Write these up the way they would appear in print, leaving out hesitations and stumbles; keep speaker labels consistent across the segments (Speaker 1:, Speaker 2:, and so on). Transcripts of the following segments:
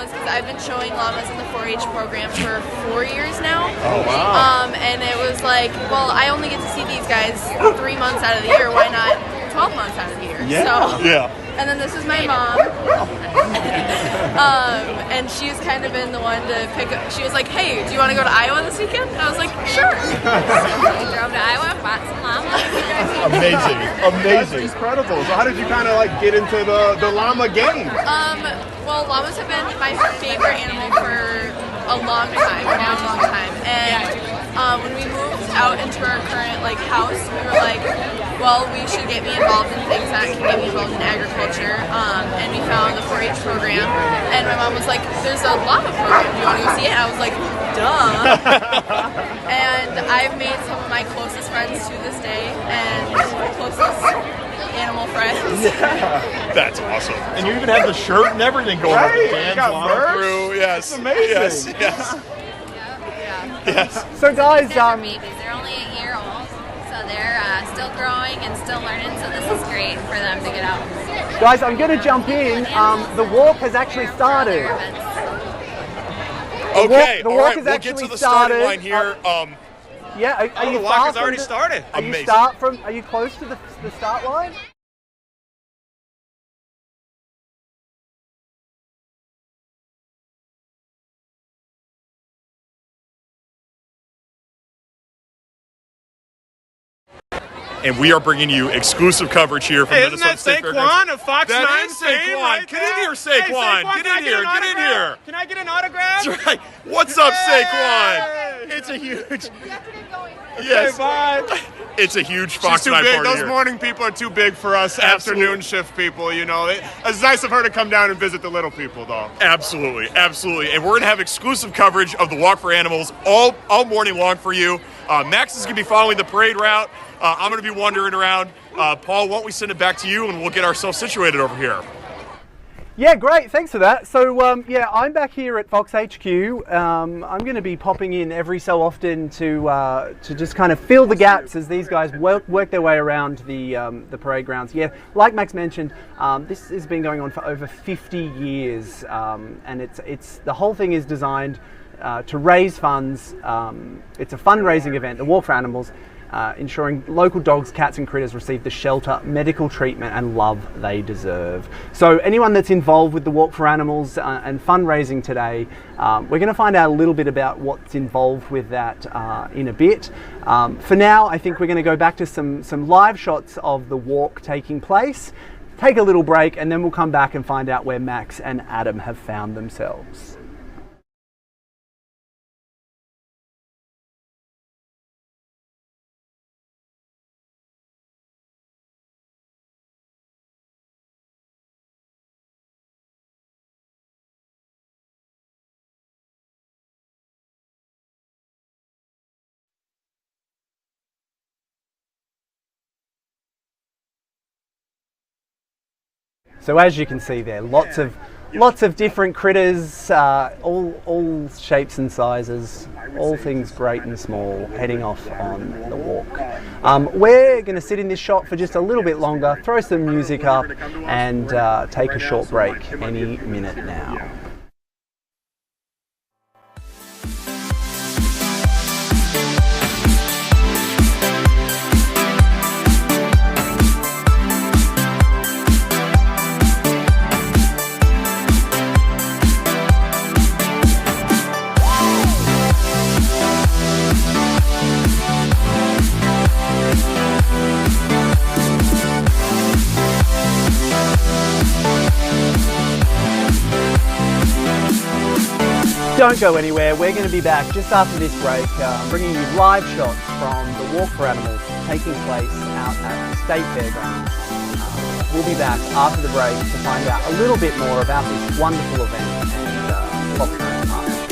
Speaker 1: is because I've been showing llamas in the 4-H program for 4 years now.
Speaker 2: Oh, wow.
Speaker 1: And it was like, well, I only get to see these guys 3 months out of the year. Why not 12 months out of the year?
Speaker 2: Yeah.
Speaker 1: So,
Speaker 2: yeah.
Speaker 1: And then this is my mom. And she's kind of been the one to pick up. She was like, hey, do you want to go to Iowa this weekend? And I was like, sure.
Speaker 3: We drove to Iowa, bought some llamas.
Speaker 2: Amazing. That's incredible. So how did you kind of like get into the llama game?
Speaker 1: Well, llamas have been my favorite animal for a long time. And when we moved out into our current house, we were like, well, we should get me involved in things that can get me involved in agriculture. And we found the 4-H program. And my mom was like, there's a llama program. Do you want to go see it? And I was like, duh. And I've made some of my closest friends to this day and closest animal friends.
Speaker 2: Yeah.
Speaker 4: That's awesome.
Speaker 2: And you even have the shirt and everything going on.
Speaker 4: Dan's llama crew. Yes.
Speaker 2: That's amazing.
Speaker 4: Yes. Yes.
Speaker 5: So guys,
Speaker 3: They're babies. They're only a year old, so they're still growing and still learning. So this is great for them to get out.
Speaker 5: Guys, I'm going to jump in. The walk has actually started.
Speaker 4: Okay.
Speaker 5: The
Speaker 4: all
Speaker 5: walk
Speaker 4: right.
Speaker 5: has
Speaker 4: We'll
Speaker 5: actually
Speaker 4: get to the
Speaker 5: started.
Speaker 4: starting line here.
Speaker 5: Yeah. Are you
Speaker 4: the walk
Speaker 5: far
Speaker 4: has
Speaker 5: from
Speaker 4: already started.
Speaker 5: Are you
Speaker 4: Amazing.
Speaker 5: Are you close to the start line?
Speaker 4: And we are bringing you exclusive coverage here from Minnesota State Fairgrounds.
Speaker 6: Saquon of Fox 9
Speaker 4: That is
Speaker 6: fame
Speaker 4: Saquon.
Speaker 6: right
Speaker 4: Get
Speaker 6: there.
Speaker 4: in here, Saquon.
Speaker 6: Hey, Saquon,
Speaker 4: Get in here. Get in here.
Speaker 6: Can I get an autograph?
Speaker 4: That's right. What's up, Saquon?
Speaker 6: Hey.
Speaker 4: It's a huge.
Speaker 6: Okay,
Speaker 4: Yes.
Speaker 6: bye.
Speaker 4: It's a huge
Speaker 6: She's
Speaker 4: Fox
Speaker 6: too
Speaker 4: 9
Speaker 6: big.
Speaker 4: party
Speaker 6: Those
Speaker 4: here.
Speaker 6: morning people are too big for us
Speaker 4: Absolutely.
Speaker 6: afternoon shift people, you know. It's nice of her to come down and visit the little people, though.
Speaker 4: Absolutely, absolutely. And we're going to have exclusive coverage of the Walk for Animals all morning long for you. Max is going to be following the parade route. I'm going to be wandering around. Paul, why don't we send it back to you and we'll get ourselves situated over here.
Speaker 5: Yeah, great. Thanks for that. So, I'm back here at Fox HQ. I'm going to be popping in every so often to just kind of fill the gaps as these guys work their way around the parade grounds. Yeah, like Max mentioned, this has been going on for over 50 years, and it's the whole thing is designed to raise funds. It's a fundraising event, the Walk for Animals. Ensuring local dogs, cats and critters receive the shelter, medical treatment and love they deserve. So anyone that's involved with the Walk for Animals and fundraising today, we're going to find out a little bit about what's involved with that in a bit. For now, I think we're going to go back to some live shots of the walk taking place, take a little break, and then we'll come back and find out where Max and Adam have found themselves. So as you can see there, lots of different critters, all shapes and sizes, all things great and small, heading off on the walk. We're going to sit in this shot for just a little bit longer, throw some music up, and take a short break any minute now. Don't go anywhere, we're going to be back just after this break, bringing you live shots from the Walk for Animals taking place out at the State Fairgrounds. We'll be back after the break to find out a little bit more about this wonderful event and Fox 9 partnership.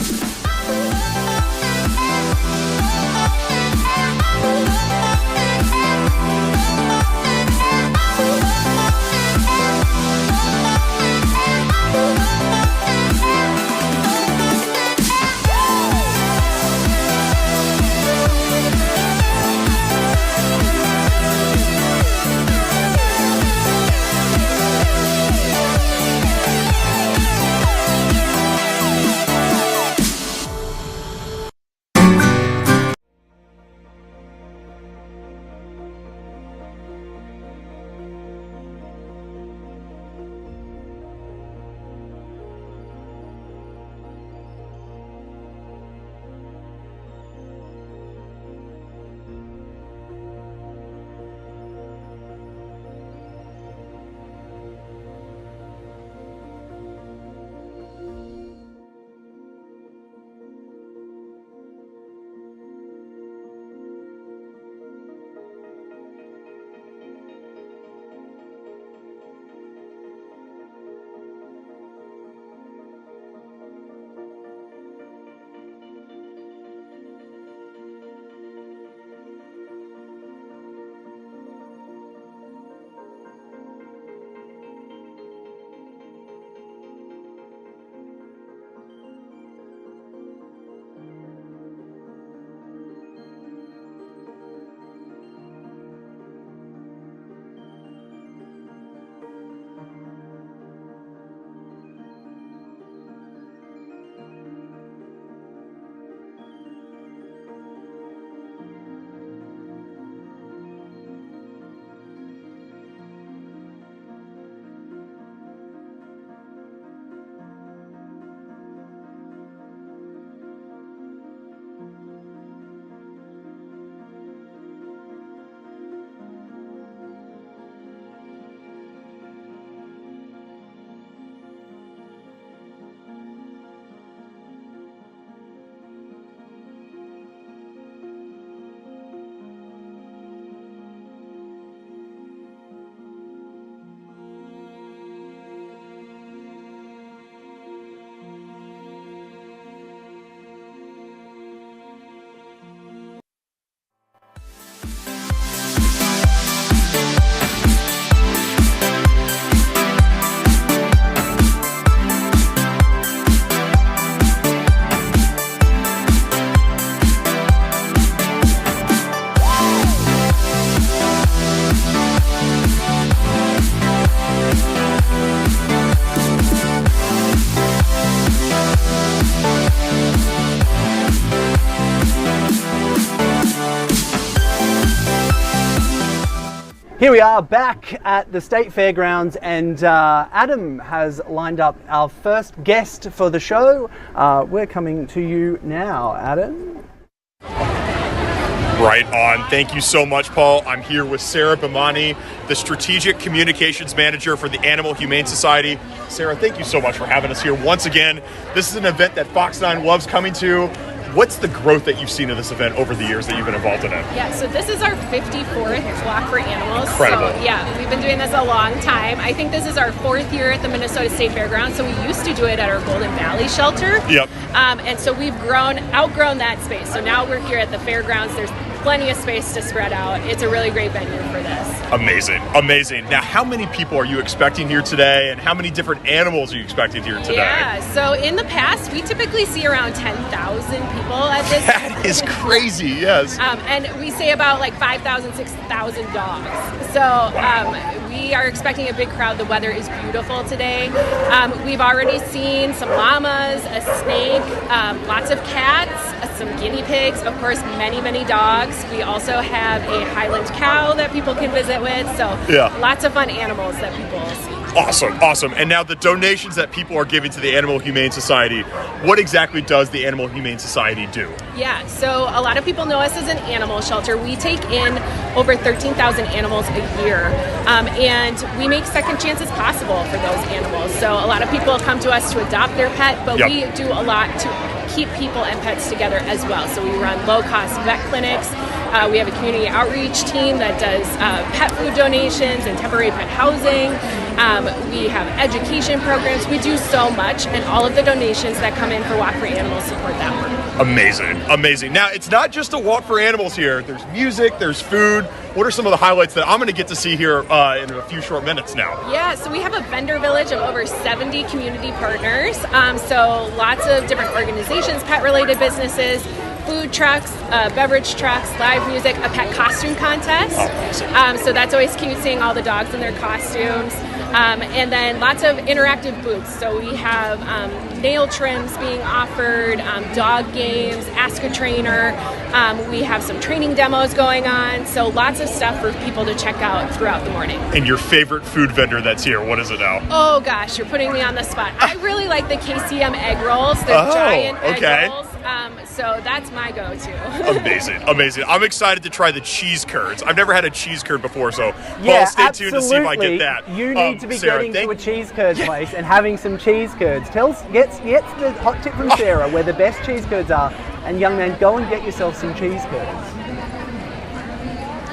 Speaker 5: Here we are back at the State Fairgrounds, and Adam has lined up our first guest for the show. We're coming to you now, Adam.
Speaker 4: Right on. Thank you so much, Paul. I'm here with Sarah Bimani, the Strategic Communications Manager for the Animal Humane Society. Sarah, thank you so much for having us here once again. This is an event that Fox 9 loves coming to. What's the growth that you've seen of this event over the years that you've been involved in it?
Speaker 7: Yeah, so this is our 54th Walk for Animals.
Speaker 4: Incredible.
Speaker 7: So, yeah, we've been doing this a long time. I think this is our 4th year at the Minnesota State Fairgrounds. So we used to do it at our Golden Valley shelter.
Speaker 4: Yep.
Speaker 7: And so we've outgrown that space. So now we're here at the fairgrounds. There's plenty of space to spread out. It's a really great venue for this.
Speaker 4: Amazing, amazing. Now, how many people are you expecting here today, and how many different animals are you expecting here today?
Speaker 7: Yeah, so in the past, we typically see around 10,000 people at this.
Speaker 4: That is crazy, yes.
Speaker 7: And we say about like 5,000, 6,000 dogs. So we are expecting a big crowd. The weather is beautiful today. We've already seen some llamas, a snake, lots of cats, some guinea pigs, of course, many, many dogs. We also have a Highland cow that people can visit with. So lots of fun animals that people see.
Speaker 4: Awesome, awesome. And now the donations that people are giving to the Animal Humane Society, what exactly does the Animal Humane Society do?
Speaker 7: Yeah, so a lot of people know us as an animal shelter. We take in over 13,000 animals a year, and we make second chances possible for those animals. So a lot of people come to us to adopt their pet, but we do a lot to keep people and pets together as well. So we run low-cost vet clinics. We have a community outreach team that does pet food donations and temporary pet housing. We have education programs. We do so much, and all of the donations that come in for Walk for Animals support that work.
Speaker 4: Amazing, amazing. Now, it's not just a Walk for Animals here. There's music, there's food. What are some of the highlights that I'm going to get to see here in a few short minutes now?
Speaker 7: Yeah, so we have a vendor village of over 70 community partners. So lots of different organizations, pet-related businesses, food trucks, beverage trucks, live music, a pet costume contest.
Speaker 4: Oh, awesome.
Speaker 7: So that's always cute seeing all the dogs in their costumes. And then lots of interactive booths. So we have nail trims being offered, dog games, Ask a Trainer. We have some training demos going on. So lots of stuff for people to check out throughout the morning.
Speaker 4: And your favorite food vendor that's here, what is it now?
Speaker 7: Oh gosh, you're putting me on the spot. I really like the KCM egg rolls. They're giant egg rolls. So that's my go-to.
Speaker 4: Amazing, amazing. I'm excited to try the cheese curds. I've never had a cheese curd before, so Paul, stay tuned to see if I get that.
Speaker 5: You need to be
Speaker 4: Sarah,
Speaker 5: getting to a cheese curd place and having some cheese curds. Get the hot tip from Sarah where the best cheese curds are, and young man, go and get yourself some cheese curds.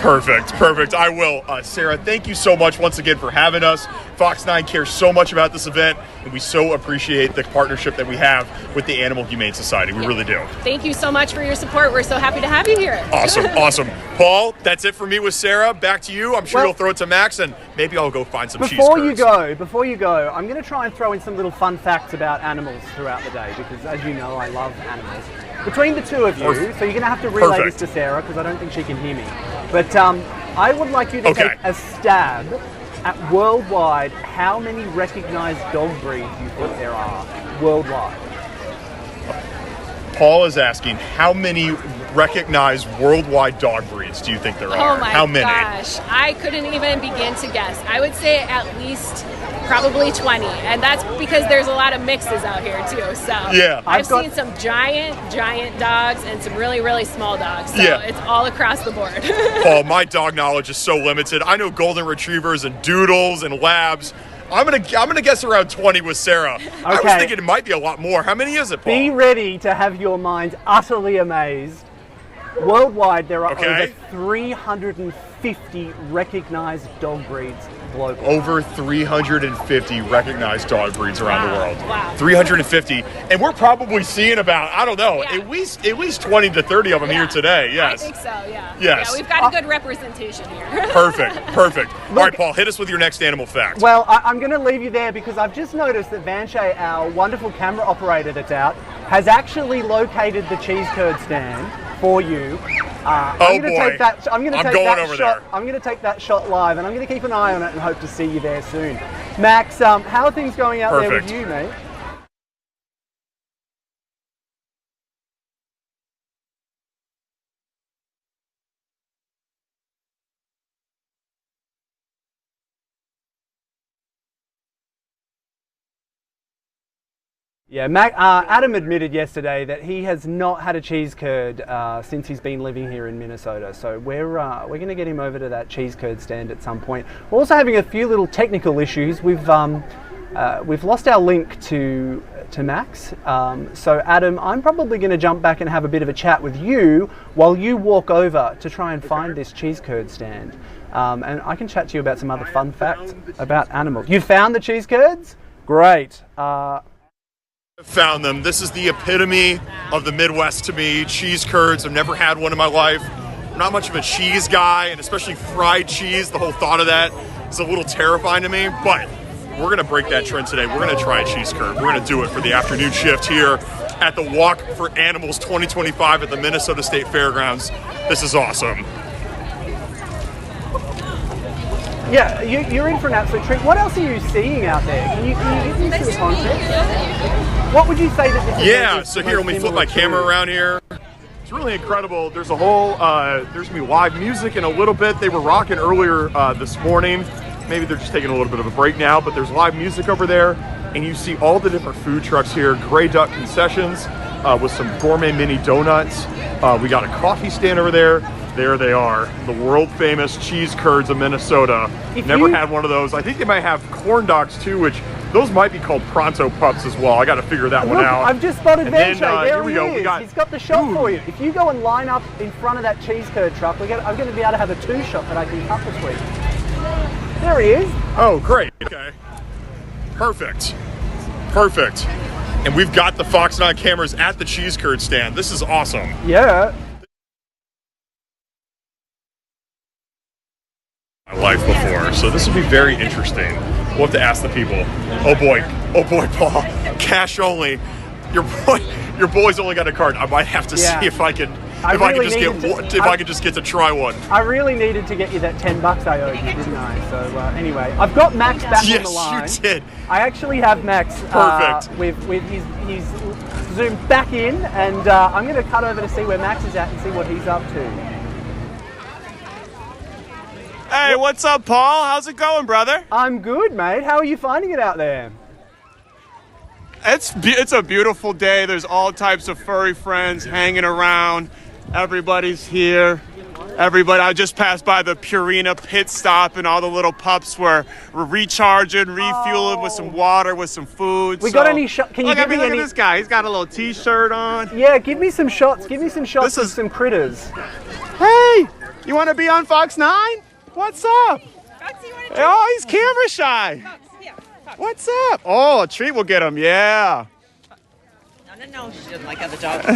Speaker 4: Perfect. I will. Sarah, thank you so much once again for having us. Fox 9 cares so much about this event, and we so appreciate the partnership that we have with the Animal Humane Society. We really do.
Speaker 7: Thank you so much for your support. We're so happy to have you here.
Speaker 4: Awesome. Paul, that's it for me with Sarah. Back to you. I'm sure you'll throw it to Max, and maybe I'll go find some cheese curds.
Speaker 5: Before you go, I'm going to try and throw in some little fun facts about animals throughout the day, because as you know, I love animals. Between the two of you, so you're going to have to relay this to Sarah, because I don't think she can hear me. But I would like you to take a stab at worldwide how many recognized dog breeds you think there are worldwide.
Speaker 4: Paul is asking how many recognized worldwide dog breeds do you think there are?
Speaker 7: Oh my
Speaker 4: how many?
Speaker 7: gosh, I couldn't even begin to guess. I would say at least probably 20, and that's because there's a lot of mixes out here too. So I've seen some giant dogs and some really, really small dogs. So it's all across the board.
Speaker 4: Paul, my dog knowledge is so limited. I know golden retrievers and doodles and labs. I'm gonna guess around 20 with Sarah. I was thinking it might be a lot more. How many is it, Paul?
Speaker 5: Be ready to have your minds utterly amazed. Worldwide, there are over 350 recognized dog breeds globally.
Speaker 4: Over 350 recognized dog breeds around the world.
Speaker 7: Wow.
Speaker 4: 350. And we're probably seeing about, I don't know, at least 20 to 30 of them here today. Yes.
Speaker 7: I think so, yeah.
Speaker 4: Yes.
Speaker 7: Yeah, we've got a good representation here.
Speaker 4: Perfect. All right, Paul, hit us with your next animal fact.
Speaker 5: Well, I'm going to leave you there because I've just noticed that Vanshay, our wonderful camera operator that's out, has actually located the cheese curd stand for you. I'm going to take that shot live, and I'm going to keep an eye on it and hope to see you there soon. Max, how are things going out there with you, mate? Yeah, Adam admitted yesterday that he has not had a cheese curd since he's been living here in Minnesota. So we're going to get him over to that cheese curd stand at some point. We're also having a few little technical issues. We've lost our link to Max. So Adam, I'm probably going to jump back and have a bit of a chat with you while you walk over to try and find this cheese curd stand. And I can chat to you about some other fun facts about animals. You found the cheese curds? Great.
Speaker 4: Found them. This is the epitome of the Midwest to me. Cheese curds. I've never had one in my life. I'm not much of a cheese guy, and especially fried cheese. The whole thought of that is a little terrifying to me, but we're going to break that trend today. We're going to try a cheese curd. We're going to do it for the afternoon shift here at the Walk for Animals 2025 at the Minnesota State Fairgrounds. This is awesome.
Speaker 5: Yeah, you're in for an absolute treat. What else are you seeing out there? Can you give me some context? What would you say that this is?
Speaker 4: Yeah, so here, let me flip my camera around here. It's really incredible. There's a whole, there's going to be live music in a little bit. They were rocking earlier this morning. Maybe they're just taking a little bit of a break now, but there's live music over there. And you see all the different food trucks here. Gray Duck Concessions with some gourmet mini donuts. We got a coffee stand over there. There they are, the world famous cheese curds of Minnesota. Never had one of those. I think they might have corn dogs too, which those might be called Pronto Pups as well. I got to figure that one out.
Speaker 5: I've just spotted Venture. There he is.
Speaker 4: Go.
Speaker 5: He's got the shot for you. If you go and line up in front of that cheese curd truck, I'm going to be able to have a two shot that I can cut between. There he is.
Speaker 4: Oh, great. Okay. Perfect. Perfect. And we've got the Fox 9 cameras at the cheese curd stand. This is awesome.
Speaker 5: Yeah.
Speaker 4: My life before, so this will be very interesting. We'll have to ask the people. Oh boy, Paul, cash only. Your boy's only got a card. I might have to see if I can, I could just get to try one.
Speaker 5: I really needed to get you that $10 I owed you, didn't I? So anyway, I've got Max back on the line.
Speaker 4: Yes, you did.
Speaker 5: I actually have Max.
Speaker 4: Perfect.
Speaker 5: He's zoomed back in, and I'm going to cut over to see where Max is at and see what he's up to.
Speaker 8: Hey, what's up, Paul? How's it going, brother?
Speaker 5: I'm good, mate. How are you finding it out there?
Speaker 8: It's a beautiful day. There's all types of furry friends hanging around. Everybody's here. I just passed by the Purina pit stop, and all the little pups were recharging, refueling with some water, with some food.
Speaker 5: Got any shots? Can you give me any?
Speaker 8: Look at this guy. He's got a little T-shirt on.
Speaker 5: Yeah, give me some shots. Give me some shots of some critters.
Speaker 8: Hey, you want to be on Fox 9? What's up? Oh, he's camera shy. What's up? Oh, a treat will get him. Yeah.
Speaker 9: No, she doesn't like other dogs.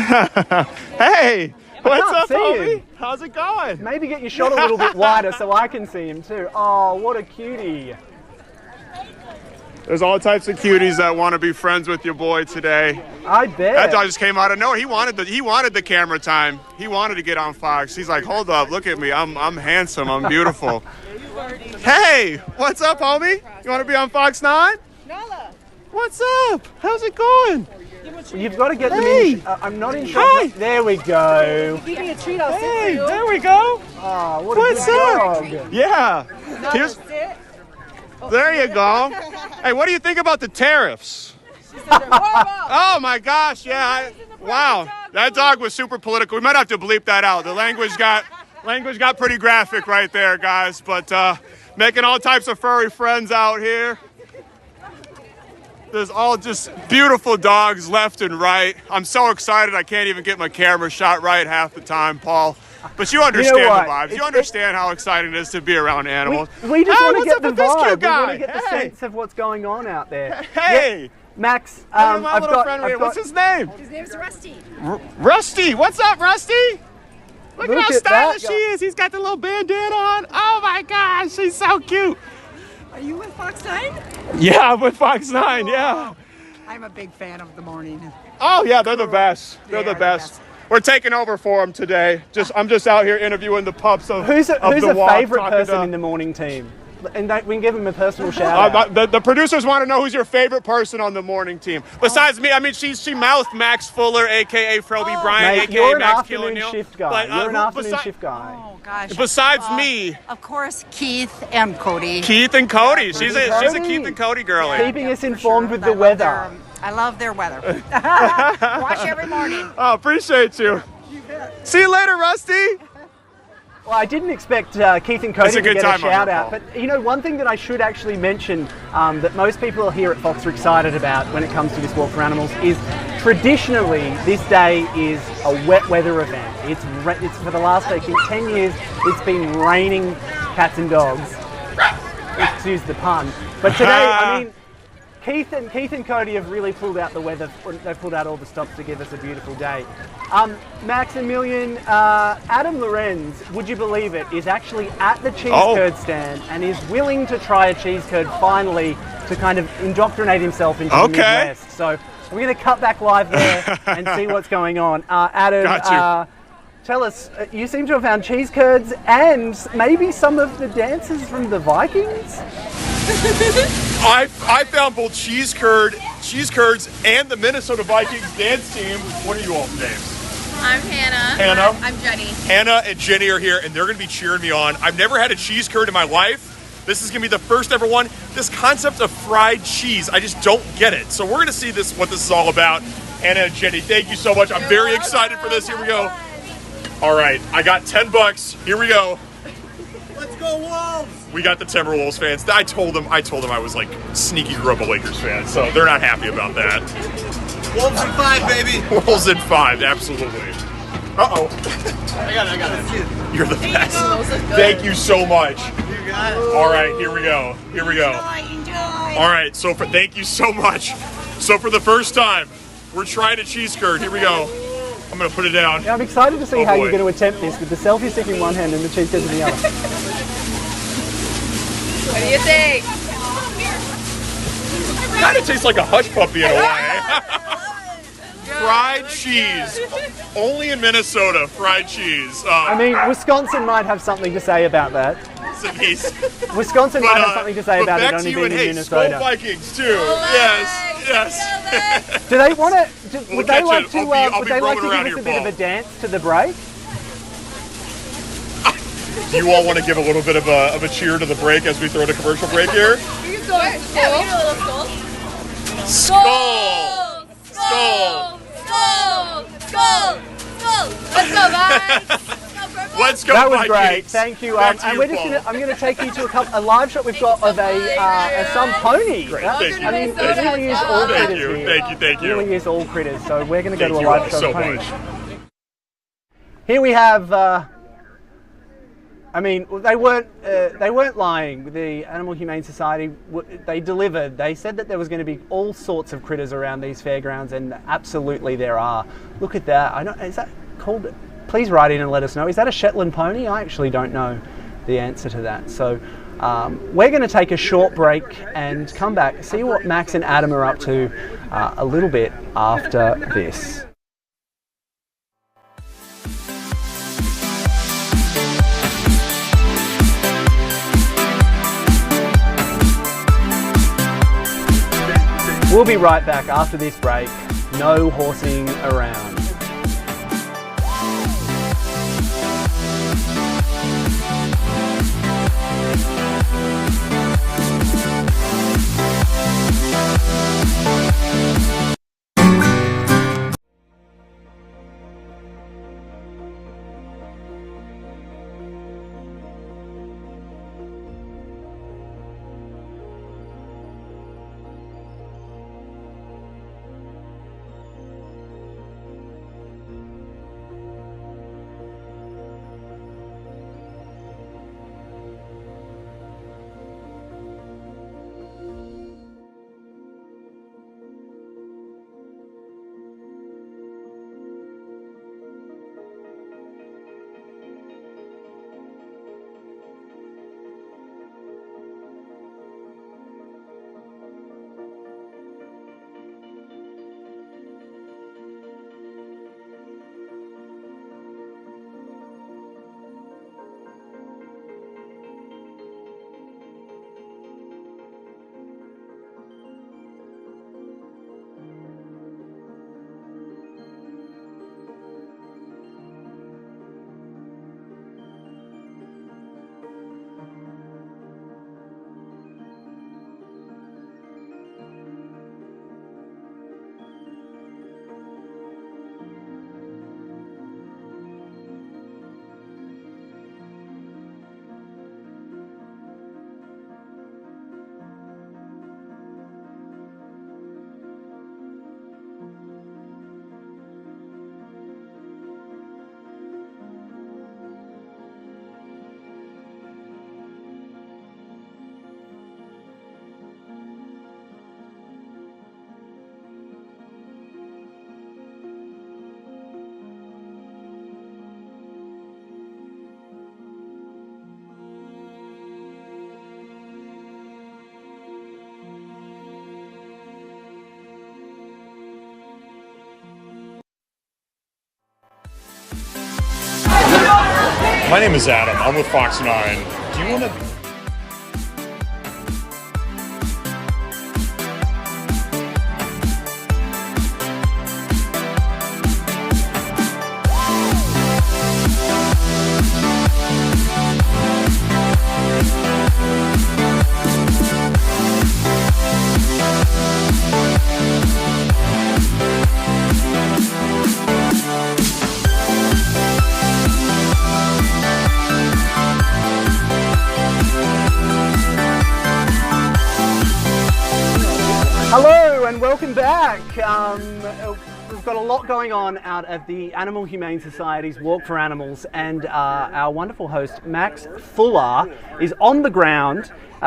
Speaker 8: Hey, what's up, homie? How's it going?
Speaker 5: Maybe get your shot a little bit wider so I can see him too. Oh, what a cutie.
Speaker 8: There's all types of cuties that want to be friends with your boy today.
Speaker 5: I bet.
Speaker 8: That dog just came out of nowhere. He wanted the camera time. He wanted to get on Fox. He's like, hold up, look at me. I'm handsome. I'm beautiful. Hey, what's up, homie? You want to be on Fox 9?
Speaker 9: Nala.
Speaker 8: What's up? How's it going?
Speaker 5: You've got to get them in. I'm not in shot. There we go.
Speaker 9: Give me a treat. I'll sit for you.
Speaker 8: There we go.
Speaker 5: Oh,
Speaker 8: what's up? Yeah. There you go. Hey, what do you think about the tariffs? Oh my gosh, yeah. Wow. That dog was super political. We might have to bleep that out. The language got pretty graphic right there, guys. But making all types of furry friends out here. There's all just beautiful dogs left and right. I'm so excited I can't even get my camera shot right half the time, Paul. But you understand the vibes. You understand how exciting it is to be around animals.
Speaker 5: We just want to get the vibe. We want to get the sense of what's going on out there.
Speaker 8: Hey!
Speaker 5: Yeah. Max,
Speaker 8: what's his name?
Speaker 9: His name's Rusty.
Speaker 8: Rusty! What's up, Rusty? Look at how stylish
Speaker 5: that.
Speaker 8: he is. He's got the little bandana on. Oh my gosh, he's so cute.
Speaker 9: Are you with Fox 9?
Speaker 8: Yeah, I'm with Fox 9, yeah.
Speaker 9: I'm a big fan of the morning.
Speaker 8: Oh yeah, they're the best. They're the best. We're taking over for them today. I'm just out here interviewing the pups of
Speaker 5: Who's
Speaker 8: the
Speaker 5: a
Speaker 8: walk,
Speaker 5: favorite person in the morning team? And we can give him a personal shout out.
Speaker 8: The producers want to know who's your favorite person on the morning team. Besides me, I mean, she mouthed Max Fuller, a.k.a. Froby Bryant,
Speaker 5: Mate,
Speaker 8: a.k.a.
Speaker 5: you're
Speaker 8: Max
Speaker 5: an afternoon shift guy. You're an afternoon shift guy.
Speaker 9: Oh, gosh.
Speaker 8: Besides me.
Speaker 9: Of course, Keith and Cody.
Speaker 8: Keith and Cody. She's a Keith and Cody girlie.
Speaker 5: Keeping us informed with the weather.
Speaker 9: I love their weather. Watch every morning.
Speaker 8: Oh, appreciate you. See you later, Rusty.
Speaker 5: Well, I didn't expect Keith and Cody to get a shout out, but you know, one thing that I should actually mention that most people here at Fox are excited about when it comes to this Walk for Animals is traditionally this day is a wet weather event. It's for the last, I think, 10 years, it's been raining cats and dogs. Excuse the pun. But today, I mean, Keith and Cody have really pulled out the weather. They've pulled out all the stops to give us a beautiful day. Max and Million, Adam Lorenz, would you believe it, is actually at the cheese curd stand and is willing to try a cheese curd finally to kind of indoctrinate himself into the Midwest. So we're going to cut back live there and see what's going on. Adam, tell us, you seem to have found cheese curds and maybe some of the dances from the Vikings?
Speaker 4: I found both cheese curds, and the Minnesota Vikings dance team. What are you all's names?
Speaker 3: I'm Hannah.
Speaker 4: Hannah.
Speaker 3: I'm Jenny.
Speaker 4: Hannah and Jenny are here, and they're going to be cheering me on. I've never had a cheese curd in my life. This is going to be the first ever one. This concept of fried cheese, I just don't get it. So we're going to see what this is all about. Hannah and Jenny, thank you so much. I'm very excited for this. Here we go. All right, I got $10. Here we go.
Speaker 2: Let's go Wolves!
Speaker 4: We got the Timberwolves fans. I told them I was like sneaky grew up a Lakers fan, so they're not happy about that.
Speaker 2: Wolves in 5, baby!
Speaker 4: Wolves in 5, absolutely. Uh-oh.
Speaker 2: I got it.
Speaker 4: You're the best. Thank you so much.
Speaker 2: You got it.
Speaker 4: All right, here we go.
Speaker 9: Enjoy.
Speaker 4: All right, thank you so much. So for the first time, we're trying a cheese curd. Here we go. I'm going to put it down.
Speaker 5: Yeah, I'm excited to see how you're going to attempt this with the selfie stick in one hand and the cheese curds in the other.
Speaker 3: What do you think?
Speaker 4: Kind of tastes like a hush puppy in a way. Fried cheese. Only in Minnesota, fried cheese.
Speaker 5: I mean, Wisconsin might have something to say about that. Wisconsin might have something to say about it only being in Minnesota.
Speaker 4: Skull Vikings too. Yes.
Speaker 5: Do they want to? Would they like to?
Speaker 4: I'll
Speaker 5: Would
Speaker 4: be
Speaker 5: they like to
Speaker 4: roaming
Speaker 5: give
Speaker 4: around
Speaker 5: us a
Speaker 4: here,
Speaker 5: bit of
Speaker 4: Paul.
Speaker 5: a dance to the break?
Speaker 4: Do you all want to give a little bit of a cheer to the break as we throw the commercial break here?
Speaker 3: You go. Yeah, we do a little skull.
Speaker 4: Skull!
Speaker 3: Skull! Let's go, guys!
Speaker 4: Let's go,
Speaker 5: That was
Speaker 4: Vikings.
Speaker 5: great. Thank you.
Speaker 4: Back to
Speaker 5: And
Speaker 4: you,
Speaker 5: we're just
Speaker 4: Paul.
Speaker 5: I'm going to take you to a live shot we've got of some pony.
Speaker 4: Great,
Speaker 5: That's-
Speaker 4: thank you.
Speaker 5: I mean,
Speaker 4: Thank
Speaker 5: we really
Speaker 4: you.
Speaker 5: use all
Speaker 4: Thank
Speaker 5: critters
Speaker 4: you,
Speaker 5: here.
Speaker 4: thank you.
Speaker 5: We really use all critters. So we're going to go
Speaker 4: Thank
Speaker 5: to a
Speaker 4: you
Speaker 5: live
Speaker 4: all
Speaker 5: shot
Speaker 4: so
Speaker 5: of ponies.
Speaker 4: much.
Speaker 5: Here we have. I mean, they weren't lying. The Animal Humane Society, they delivered. They said that there was going to be all sorts of critters around these fairgrounds, and absolutely there are. Look at that. Is that called? Please write in and let us know. Is that a Shetland pony? I actually don't know the answer to that. So we're going to take a short break and come back, see what Max and Adam are up to a little bit after this. We'll be right back after this break. No horsing around.
Speaker 4: My name is Adam. I'm with Fox 9. Do you want to...
Speaker 5: Hello and welcome back. We've got a lot going on out at the Animal Humane Society's Walk for Animals, and our wonderful host Max Fuller is on the ground. He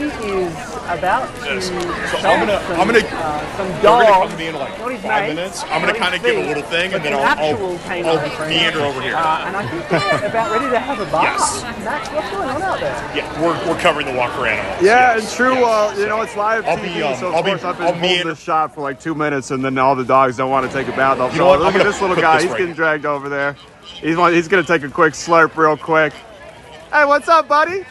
Speaker 5: is about to
Speaker 4: So
Speaker 5: show
Speaker 4: I'm gonna
Speaker 5: some
Speaker 4: we're
Speaker 5: dogs.
Speaker 4: gonna come to me in like
Speaker 5: Not his
Speaker 4: 5
Speaker 5: mates,
Speaker 4: minutes. I'm gonna
Speaker 5: not
Speaker 4: kind of
Speaker 5: his
Speaker 4: give a
Speaker 5: feet,
Speaker 4: little thing, and
Speaker 5: but
Speaker 4: then
Speaker 5: an actual
Speaker 4: I'll
Speaker 5: canine friend.
Speaker 4: meander over here.
Speaker 5: And I think they're about ready to have a bath.
Speaker 4: Yes.
Speaker 5: Max, what's going on out there?
Speaker 4: Yeah, we're covering the Walk for Animals.
Speaker 2: Yeah,
Speaker 4: Yes,
Speaker 2: and true.
Speaker 4: yes.
Speaker 2: You know, it's live
Speaker 4: I'll
Speaker 2: TV,
Speaker 4: be,
Speaker 2: so of
Speaker 4: I'll be-
Speaker 2: course I've been
Speaker 4: I'll
Speaker 2: holding
Speaker 4: meander-
Speaker 2: this shot for like 2 minutes, and then all the dogs don't want to take a bath.
Speaker 4: You know what?
Speaker 2: Look
Speaker 4: I'm
Speaker 2: at
Speaker 4: gonna
Speaker 2: this little
Speaker 4: put
Speaker 2: guy.
Speaker 4: this
Speaker 2: He's
Speaker 4: right
Speaker 2: getting
Speaker 4: here.
Speaker 2: dragged over there. He's going to take a quick slurp real quick. Hey, what's up, buddy?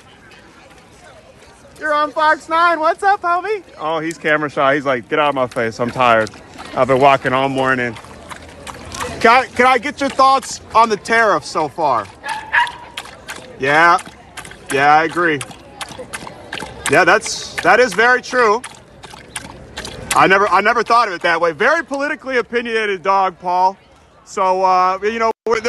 Speaker 2: You're on Fox 9. What's up, homie? Oh, he's camera shy. He's like, get out of my face. I'm tired. I've been walking all morning. Can I get your thoughts on the tariffs so far? Yeah, I agree. Yeah, that is very true. I never thought of it that way. Very politically opinionated dog, Paul. So, you know, we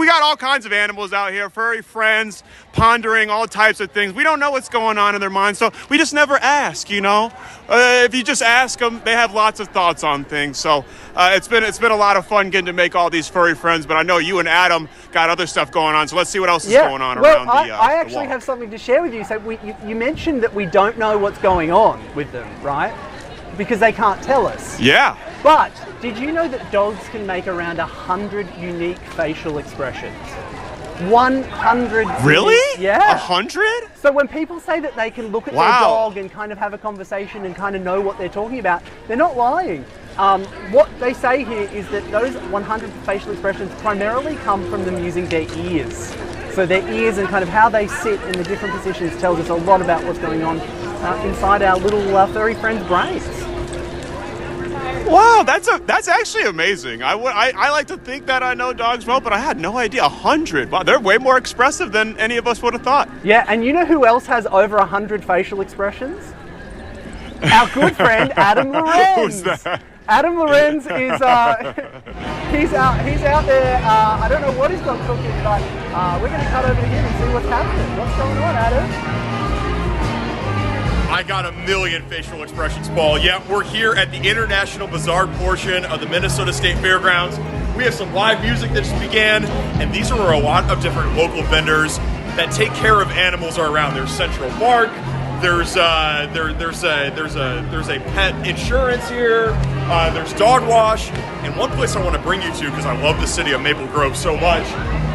Speaker 2: got all kinds of animals out here, furry friends, pondering all types of things. We don't know what's going on in their minds, so we just never ask, you know. If you just ask them, they have lots of thoughts on things. So it's been a lot of fun getting to make all these furry friends, but I know you and Adam got other stuff going on, so let's see what else is going on around the
Speaker 5: I actually
Speaker 4: walk.
Speaker 5: have something to share with you. So you mentioned that we don't know what's going on with them, right? Because they can't tell us.
Speaker 4: Yeah.
Speaker 5: But did you know that dogs can make around 100 unique facial expressions? 100.
Speaker 4: Really?
Speaker 5: Yeah.
Speaker 4: 100?
Speaker 5: So when people say that they can look at their
Speaker 4: Wow.
Speaker 5: dog and kind of have a conversation and kind of know what they're talking about, they're not lying. What they say here is that those 100 facial expressions primarily come from them using their ears. So their ears and kind of how they sit in the different positions tells us a lot about what's going on inside our little furry friends' brains.
Speaker 8: Wow, that's actually amazing. I like to think that I know dogs well, but I had no idea. 100. Wow, they're way more expressive than any of us would have thought.
Speaker 5: Yeah, and you know who else has over 100 facial expressions? Our good friend Adam Lorenz.
Speaker 8: Who's that?
Speaker 5: Adam Lorenz is he's out there. I don't know what he's got cooking, but we're going to cut over to him and see what's happening. What's going on, Adam?
Speaker 4: I got a million facial expressions, Paul. Yeah, we're here at the International Bazaar portion of the Minnesota State Fairgrounds. We have some live music that just began, and these are a lot of different local vendors that take care of animals around. There's Central Park. There's a pet insurance here. There's dog wash, and one place I want to bring you to because I love the city of Maple Grove so much.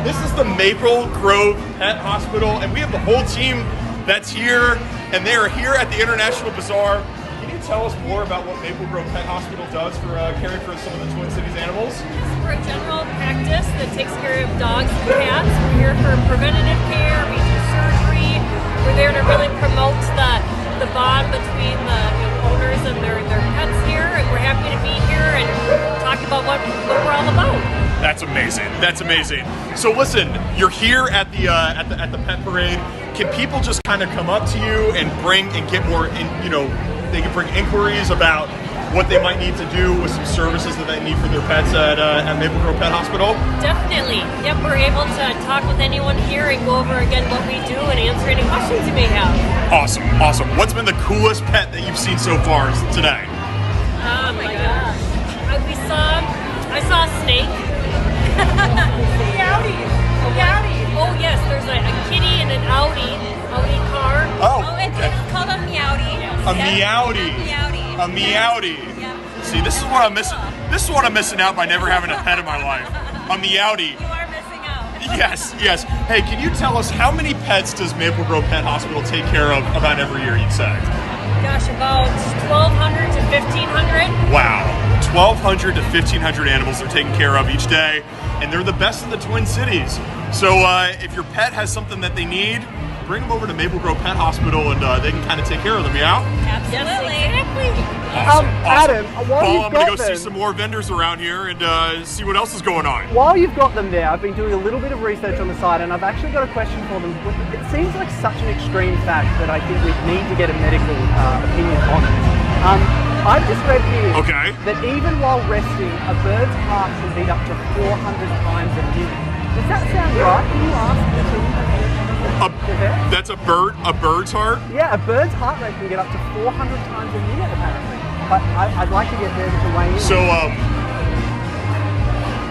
Speaker 4: This is the Maple Grove Pet Hospital, and we have the whole team that's here, and they are here at the International Bazaar. Can you tell us more about what Maple Grove Pet Hospital does for caring for some of the Twin Cities animals?
Speaker 10: We're a general practice that takes care of dogs and cats. We're here for preventative care, we do surgery. We're there to really promote the bond between the owners and their pets here, and we're happy to be here and talk about what we're all about.
Speaker 4: That's amazing. That's amazing. So listen, you're here at the pet parade. Can people just kind of come up to you and get more? They can bring inquiries about what they might need to do with some services that they need for their pets at Maple Grove Pet Hospital.
Speaker 10: Definitely. Yep, we're able to talk with anyone here and go over again what we do and answer any questions you may have.
Speaker 4: Awesome. What's been the coolest pet that you've seen so far today?
Speaker 10: Oh my gosh. I saw a snake. Meowdy. Oh yes, there's a kitty and an Audi car.
Speaker 4: Oh,
Speaker 3: It's called a Meowdy.
Speaker 4: A Meowdy. A Meowdy.
Speaker 3: Yeah.
Speaker 4: See, this is what I'm missing. This is what I'm missing out by never having a pet in my life. A Meowdy.
Speaker 3: You are missing out.
Speaker 4: Yes. Hey, can you tell us how many pets does Maple Grove Pet Hospital take care of about every year, you'd say?
Speaker 10: Gosh, about 1,200 to 1,500.
Speaker 4: Wow. 1,200 to 1,500 animals they're taking care of each day, and they're the best in the Twin Cities. So if your pet has something that they need, bring them over to Maple Grove Pet Hospital, and they can kind of take care of them. Yeah.
Speaker 10: Absolutely. Exactly.
Speaker 4: Awesome.
Speaker 5: Adam, while
Speaker 4: Paul,
Speaker 5: you've
Speaker 4: I'm gonna
Speaker 5: got
Speaker 4: go see
Speaker 5: them,
Speaker 4: some more vendors around here and see what else is going on.
Speaker 5: while you've got them there, I've been doing a little bit of research on the site, and I've actually got a question for them. It seems like such an extreme fact that I think we need to get a medical opinion on it. I've just read here that even while resting, a bird's heart can beat up to 400 times a minute. Does that sound right? Can you ask the team?
Speaker 4: That's a bird's heart?
Speaker 5: Yeah, a bird's heart rate can get up to 400 times a minute apparently. But I'd like to get them to weigh in.
Speaker 4: So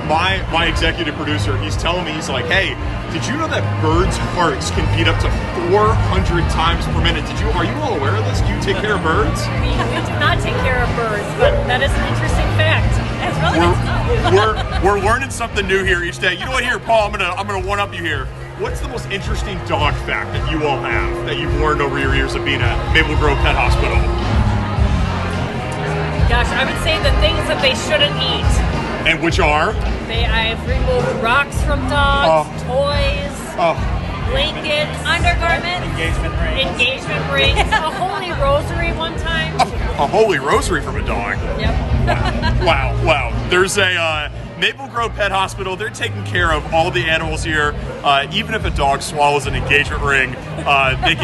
Speaker 4: my executive producer, he's telling me, he's like, hey, did you know that birds' hearts can beat up to 400 times per minute? Are you all aware of this? Do you take care of birds?
Speaker 10: We do not take care of birds, but that is an interesting fact. That's really good to know.
Speaker 4: We're learning something new here each day. You know what? Here, Paul, I'm gonna one up you here. What's the most interesting dog fact that you all have that you've learned over your years of being at Maple Grove Pet Hospital?
Speaker 10: Gosh, I would say the things that they shouldn't eat.
Speaker 4: And which are?
Speaker 10: I've removed rocks from dogs, toys, blankets, undergarments, engagement rings, a holy rosary one time.
Speaker 4: A holy rosary from a dog?
Speaker 10: Yep.
Speaker 4: Wow. There's a Maple Grove Pet Hospital. They're taking care of all the animals here. Even if a dog swallows an engagement ring, they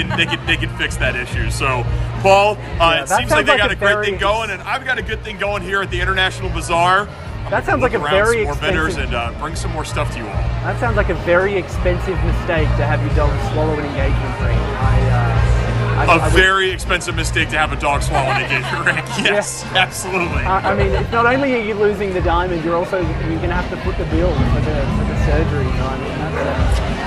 Speaker 4: can fix that issue. So, Paul, it seems like they got a great thing going, and I've got a good thing going here at the International Bazaar.
Speaker 5: That sounds like a very
Speaker 4: some more vendors
Speaker 5: expensive.
Speaker 4: and bring some more stuff to you all.
Speaker 5: That sounds like a very expensive mistake to have your dog swallow an engagement ring.
Speaker 4: Very expensive mistake to have a dog swallow an engagement ring. Yes, absolutely.
Speaker 5: I mean, it's not only are you losing the diamond, you're going to have to foot the bill for the surgery. I mean,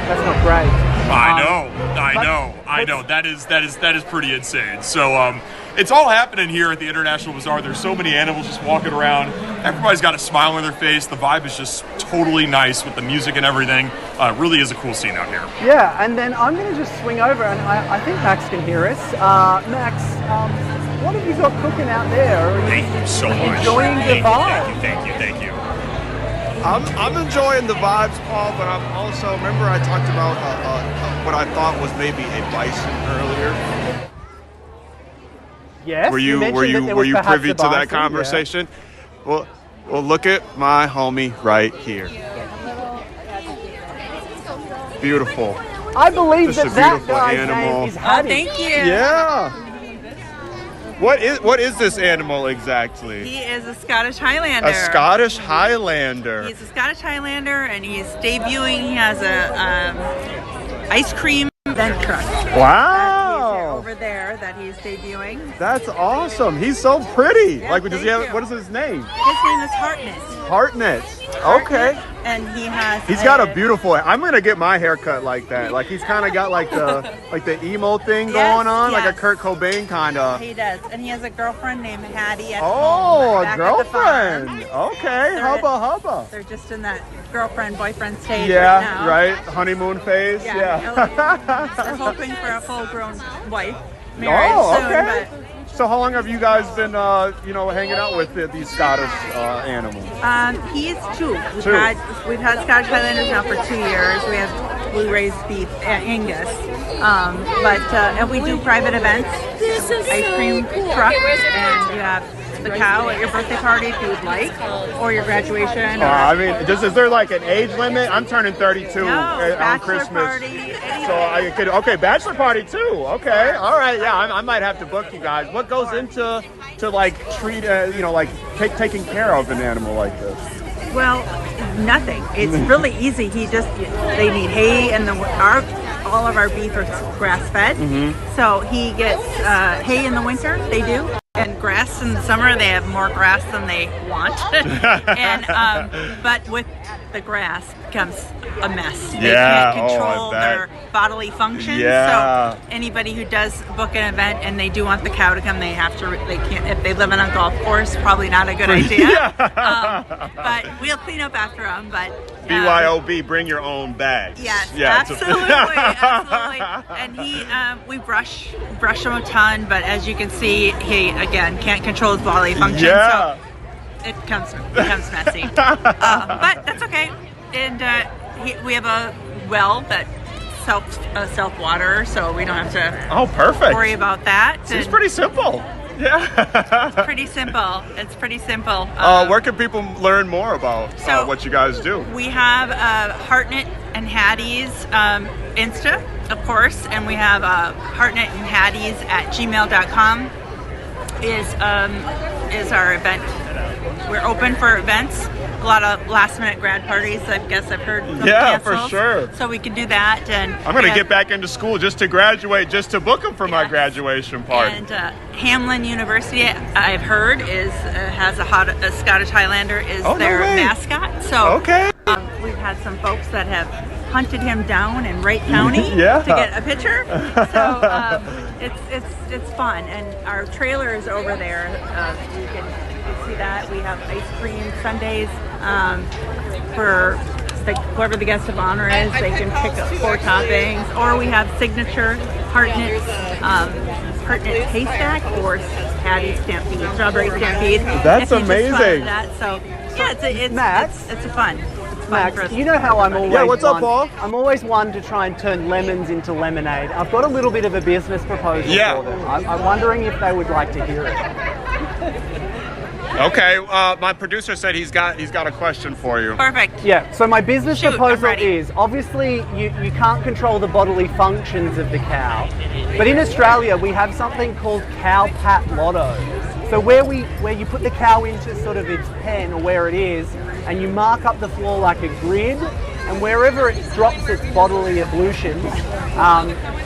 Speaker 5: that's not great.
Speaker 4: I know. That is pretty insane. So it's all happening here at the International Bazaar. There's so many animals just walking around. Everybody's got a smile on their face. The vibe is just totally nice with the music and everything. Really is a cool scene out here.
Speaker 5: Yeah, and then I'm going to just swing over, and I think Max can hear us. Max, what have you got cooking out there?
Speaker 4: Thank you so much.
Speaker 5: Enjoying the vibe.
Speaker 4: Thank you.
Speaker 2: I'm enjoying the vibes, Paul, but I'm also, remember I talked about what I thought was maybe a bison earlier?
Speaker 5: Yes.
Speaker 2: Were you privy to that conversation? Yeah. Well, look at my homie right here. Beautiful.
Speaker 5: I believe
Speaker 2: Just
Speaker 5: that guy's
Speaker 2: animal.
Speaker 5: name is Hattie.
Speaker 9: Thank you.
Speaker 2: Yeah. What is this animal exactly?
Speaker 9: He is a Scottish Highlander.
Speaker 2: A Scottish Highlander.
Speaker 9: He's a Scottish Highlander, and he's debuting. He has a ice cream event truck.
Speaker 2: Wow.
Speaker 9: Over there that he's debuting.
Speaker 2: That's awesome. He's so pretty.
Speaker 9: Yeah,
Speaker 2: like, does he have?
Speaker 9: you.
Speaker 2: What is his name?
Speaker 9: His name is Hartnett.
Speaker 2: Hartnett. Okay.
Speaker 9: And he has.
Speaker 2: He's got a beautiful. I'm gonna get my hair cut like that. Like he's kind of got like the emo thing going on, like a Kurt Cobain kind of.
Speaker 9: He does, and he has a girlfriend named Hattie at
Speaker 2: home.
Speaker 9: Oh,
Speaker 2: a girlfriend. Okay, hubba.
Speaker 9: They're just in that girlfriend-boyfriend stage
Speaker 2: right
Speaker 9: now.
Speaker 2: Yeah, right. Honeymoon phase. Yeah.
Speaker 9: They're hoping for a full-grown wife, married soon.
Speaker 2: Okay. So how long have you guys been, hanging out with these Scottish animals?
Speaker 9: He's two. We've had Scottish Highlanders now for 2 years. We have blue-raised beef, Angus. And we do private events, ice cream truck, and you have the cow at your birthday party if you would like, or your graduation.
Speaker 2: Is there like an age limit? I'm turning 32 on Christmas.
Speaker 9: Party,
Speaker 2: bachelor party too. Okay, all right, yeah, I might have to book you guys. What goes into like taking care of an animal like this?
Speaker 9: Well, nothing. It's really easy. They need hay, and all of our beef are grass fed. Mm-hmm. So he gets hay in the winter. They do. And grass in the summer, they have more grass than they want. But with the grass comes a mess. They can't control their bodily functions.
Speaker 2: Yeah.
Speaker 9: So anybody who does book an event and they do want the cow to come, they can't. If they live on a golf course, probably not a good idea. But we'll clean up after them. But
Speaker 2: BYOB, bring your own bags.
Speaker 9: Yes, absolutely. And we brush him a ton, but as you can see, he again can't control his bodily function.
Speaker 2: Yeah.
Speaker 9: So it becomes messy. But that's okay. And we have a well that self water, so we don't have to
Speaker 2: perfect.
Speaker 9: worry about that.
Speaker 2: It's pretty simple. Yeah.
Speaker 9: It's pretty simple. It's pretty simple.
Speaker 2: Where can people learn more about what you guys do?
Speaker 9: We have Heartnut and Hattie's Insta, of course, and we have Heartnut and Hattie's at gmail.com is our event. We're open for events. A lot of last minute grad parties, I guess I've heard.
Speaker 2: Yeah, for sure.
Speaker 9: So we can do that. And
Speaker 2: I'm going to get back into school just to graduate, just to book them for my graduation party.
Speaker 9: And Hamlin University, I've heard, has a Scottish Highlander is their mascot. So we've had some folks that have hunted him down in Wright County to get a picture. So it's fun. And our trailer is over there. You can see that. We have ice cream sundaes for whoever the guest of honor is. They can pick up 4 toppings, or we have signature Heartnut haystack or Hattie Stampede, strawberry stampede.
Speaker 2: That's amazing.
Speaker 9: So it's a fun.
Speaker 5: Max, you know how I'm always
Speaker 2: what's up, Paul?
Speaker 5: I'm always one to try and turn lemons into lemonade. I've got a little bit of a business proposal for them. I'm wondering if they would like to hear it.
Speaker 2: Okay, my producer said he's got a question for you.
Speaker 9: Perfect.
Speaker 5: Yeah, so my business proposal is, obviously you can't control the bodily functions of the cow, but in Australia we have something called cow pat lotto. So where you put the cow into sort of its pen or where it is, and you mark up the floor like a grid, and wherever it drops its bodily ablutions,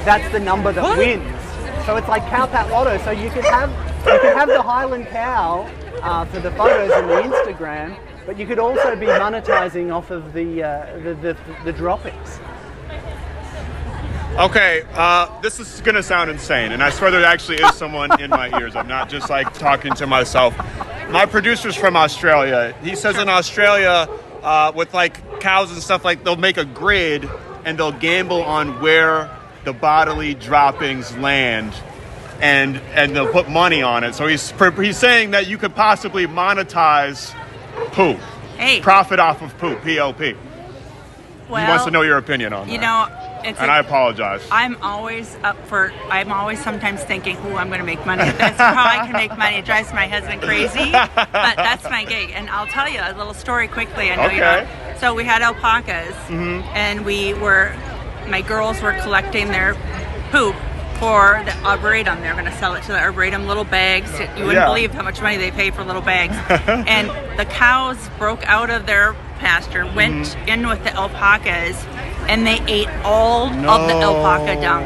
Speaker 5: that's the number that wins. So it's like cow pat lotto. So you could have the Highland cow for the photos and the Instagram, but you could also be monetizing off of the droppings.
Speaker 2: Okay, this is going to sound insane, and I swear there actually is someone in my ears. I'm not just like talking to myself. My producer's from Australia. He says in Australia, with like cows and stuff, like they'll make a grid and they'll gamble on where the bodily droppings land, and they'll put money on it. So he's saying that you could possibly monetize poop, profit off of poop, PLP.
Speaker 9: Well,
Speaker 2: he wants to know your opinion on that.
Speaker 9: You know,
Speaker 2: I apologize.
Speaker 9: I'm always sometimes thinking, I'm going to make money. That's how I can make money. It drives my husband crazy, but that's my gig. And I'll tell you a little story quickly. I know you know. So we had alpacas, and my girls were collecting their poop for the Arboretum. They're going to sell it to the Arboretum, little bags. You wouldn't believe how much money they pay for little bags. And the cows broke out of their pasture, went in with the alpacas, and they ate all of the alpaca dung.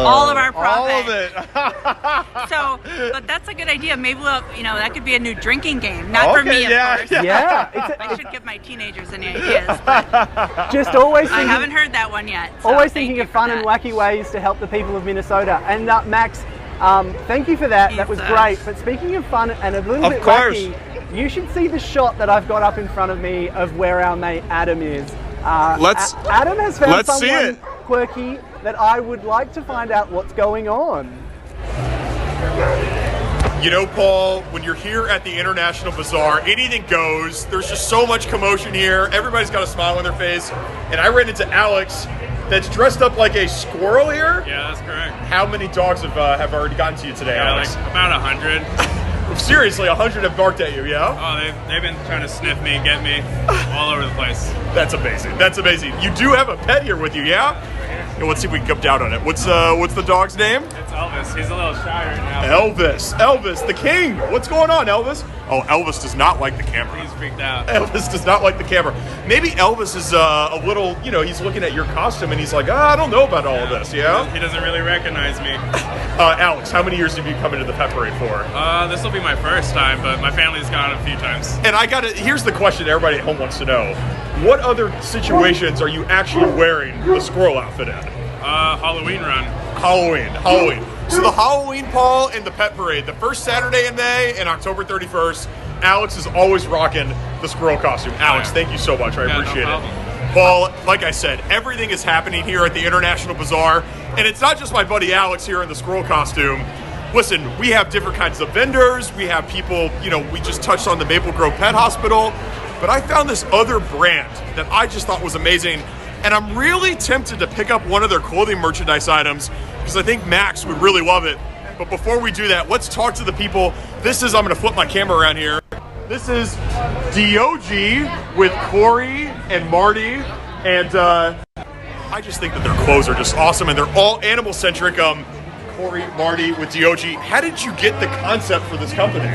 Speaker 9: All of our profit.
Speaker 2: All of it.
Speaker 9: So, but that's a good idea. Maybe that could be a new drinking game. Not for me, of course.
Speaker 5: Yeah.
Speaker 9: I should give my teenagers any ideas. But
Speaker 5: just always thinking,
Speaker 9: I haven't heard that one yet. So
Speaker 5: always thinking of fun and wacky ways to help the people of Minnesota. And Max, thank you for that. That was great. But speaking of fun and a little bit wacky, you should see the shot that I've got up in front of me of where our mate Adam is. Adam has found someone quirky that I would like to find out what's going on.
Speaker 4: You know, Paul, when you're here at the International Bazaar, anything goes. There's just so much commotion here. Everybody's got a smile on their face. And I ran into Alex that's dressed up like a squirrel here.
Speaker 11: Yeah, that's correct.
Speaker 4: How many dogs have already gotten to you today, Alex?
Speaker 11: Like about 100.
Speaker 4: Seriously, 100 have barked at you, yeah?
Speaker 11: Oh, they've been trying to sniff me and get me all over the place.
Speaker 4: That's amazing. That's amazing. You do have a pet here with you, yeah? Yeah, let's see if we can come down on it. What's the dog's name?
Speaker 11: It's Elvis. He's a little shy right now.
Speaker 4: Elvis, the king. What's going on, Elvis? Oh, Elvis does not like the camera.
Speaker 11: He's freaked out.
Speaker 4: Elvis does not like the camera. Maybe Elvis is a little, he's looking at your costume and he's like, I don't know about all of this, yeah?
Speaker 11: He doesn't really recognize me.
Speaker 4: Alex, how many years have you come into the pet parade for?
Speaker 11: This will be my first time, but my family's gone a few times.
Speaker 4: And here's the question everybody at home wants to know. What other situations are you actually wearing the squirrel outfit in?
Speaker 11: Halloween run.
Speaker 4: Halloween. So the Halloween, Paul, and the pet parade, the first Saturday in May and October 31st, Alex is always rocking the squirrel costume. Alex, thank you so much. I appreciate it. Paul, like I said, everything is happening here at the International Bazaar. And it's not just my buddy Alex here in the squirrel costume. listen, we have different kinds of vendors. We have people, we just touched on the Maple Grove Pet Hospital. But I found this other brand that I just thought was amazing. And I'm really tempted to pick up one of their clothing merchandise items because I think Max would really love it. But before we do that, let's talk to the people. I'm going to flip my camera around here. This is DOG with Corey and Marty. And I just think that their clothes are just awesome and they're all animal-centric. Corey, Marty with DOG. How did you get the concept for this company?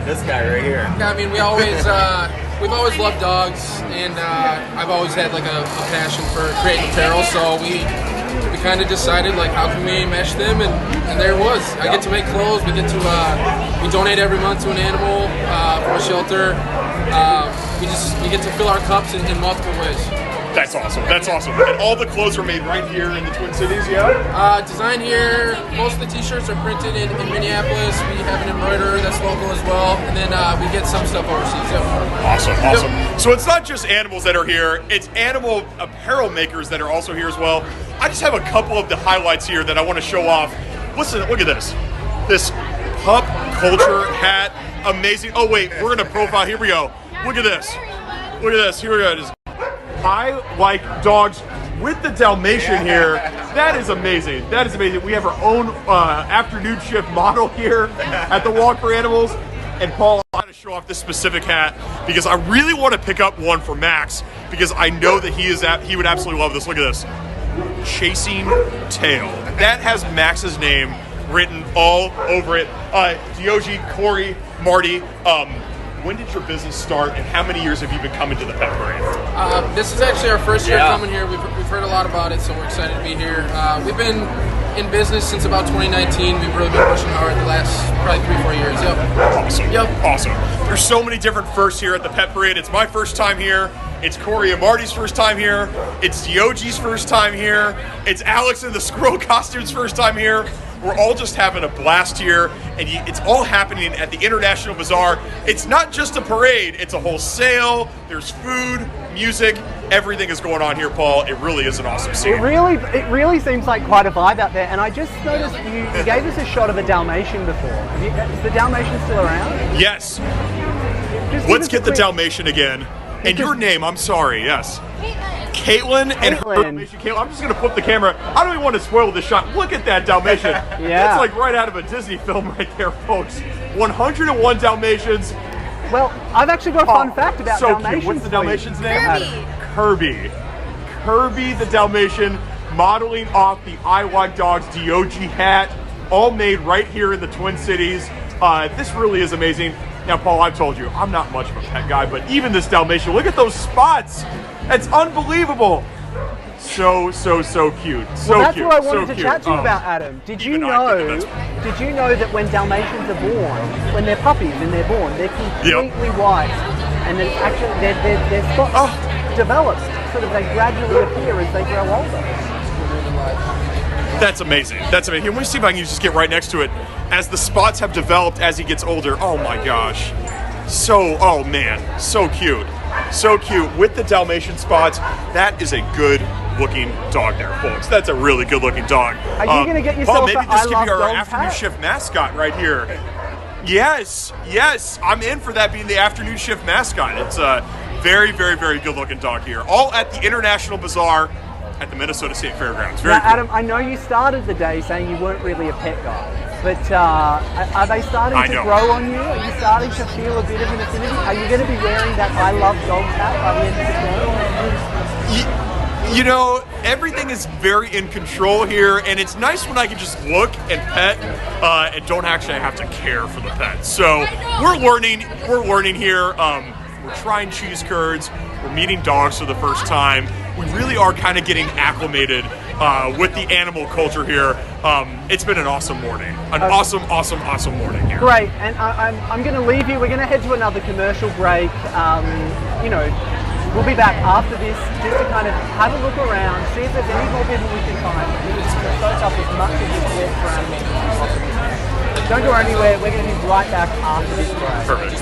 Speaker 12: This guy right here.
Speaker 13: Yeah, I mean, we've always loved dogs, and I've always had like a passion for creating apparel. So we kind of decided like, how can we mesh them, and there it was. I get to make clothes. We get to we donate every month to an animal for a shelter. We get to fill our cups in multiple ways.
Speaker 4: That's awesome. That's awesome. And all the clothes are made right here in the Twin Cities, yeah?
Speaker 13: Design here. Most of the t-shirts are printed in Minneapolis. We have an embroiderer that's local as well. And then we get some stuff overseas. Yep.
Speaker 4: Awesome. So it's not just animals that are here. It's animal apparel makers that are also here as well. I just have a couple of the highlights here that I want to show off. Listen, look at this. This pup culture hat. Amazing. Oh, wait. We're going to profile. Here we go. Look at this. Look at this. Here we go. I like dogs with the Dalmatian here. That is amazing. That is amazing. We have our own afternoon shift model here at the Walk for Animals. And Paul, I want to show off this specific hat because I really want to pick up one for Max because I know that he would absolutely love this. Look at this. Chasing Tail. That has Max's name written all over it. DOG, Corey, Marty, when did your business start, and how many years have you been coming to the pet parade?
Speaker 13: This is actually our first year coming here. We've heard a lot about it, so we're excited to be here. We've been in business since about 2019. We've really been pushing hard the last probably 3-4 years. Yep.
Speaker 4: Awesome.
Speaker 13: Yep.
Speaker 4: Awesome. There's so many different firsts here at the pet parade. It's my first time here. It's Corey and Marty's first time here. It's DOG's first time here. It's Alex in the squirrel costume's first time here. We're all just having a blast here, and it's all happening at the International Bazaar. It's not just a parade, it's a whole sale. There's food, music, everything is going on here, Paul. It really is an awesome scene.
Speaker 5: It really seems like quite a vibe out there, and I just noticed you gave us a shot of a Dalmatian before. Is the Dalmatian still around?
Speaker 4: Yes. Let's get the Dalmatian again. And your name, I'm sorry, yes. Caitlin and her Dalmatian. Caitlin, I'm just going to flip the camera. I don't even want to spoil this shot. Look at that Dalmatian.
Speaker 5: Yeah.
Speaker 4: That's like right out of a Disney film right there, folks. 101 Dalmatians.
Speaker 5: Well, I've actually got a fun fact about Dalmatians.
Speaker 4: Cute. What's the Dalmatian's name? Kirby. Kirby the Dalmatian, modeling off the I Like Dogs DOG hat, all made right here in the Twin Cities. This really is amazing. Now, Paul, I've told you, I'm not much of a pet guy, but even this Dalmatian, look at those spots. It's unbelievable. So cute. So
Speaker 5: well, that's
Speaker 4: cute.
Speaker 5: what I wanted to chat to you about, Adam. Did you know that when Dalmatians are born, when they're puppies and they're born, they're completely white, and then actually their spots develop, sort of they gradually appear as they grow older.
Speaker 4: That's amazing. That's amazing. Here, let me see if I can just get right next to it. As the spots have developed as he gets older, oh my gosh. Oh man, so cute. So cute. With the Dalmatian spots, that is a good looking dog there, folks. That's a really good looking dog.
Speaker 5: Are you going to get yourself
Speaker 4: Paul, maybe this could be our
Speaker 5: Dogs
Speaker 4: afternoon
Speaker 5: hat?
Speaker 4: shift mascot right here. Yes, I'm in for that being the afternoon shift mascot. It's a very, very, very good looking dog here. All at the International Bazaar at the Minnesota State Fairgrounds. Very cool.
Speaker 5: Adam, I know you started the day saying you weren't really a pet guy, but are they starting to grow on you? Are you starting to feel a bit of an affinity? Are you going to be wearing that I Love Dogs hat by the end of the show?
Speaker 4: You know, everything is very in control here, and it's nice when I can just look and pet and don't actually have to care for the pet. So we're learning here. We're trying cheese curds. We're meeting dogs for the first time. We really are kind of getting acclimated with the animal culture here. It's been an awesome morning. Awesome morning here.
Speaker 5: Great, and I'm going to leave you. We're going to head to another commercial break. We'll be back after this just to kind of have a look around, see if there's any more people we can find. We'll soak up as much of this walk for animals as possible. Don't go anywhere. We're going to be right back after this break.
Speaker 4: Perfect.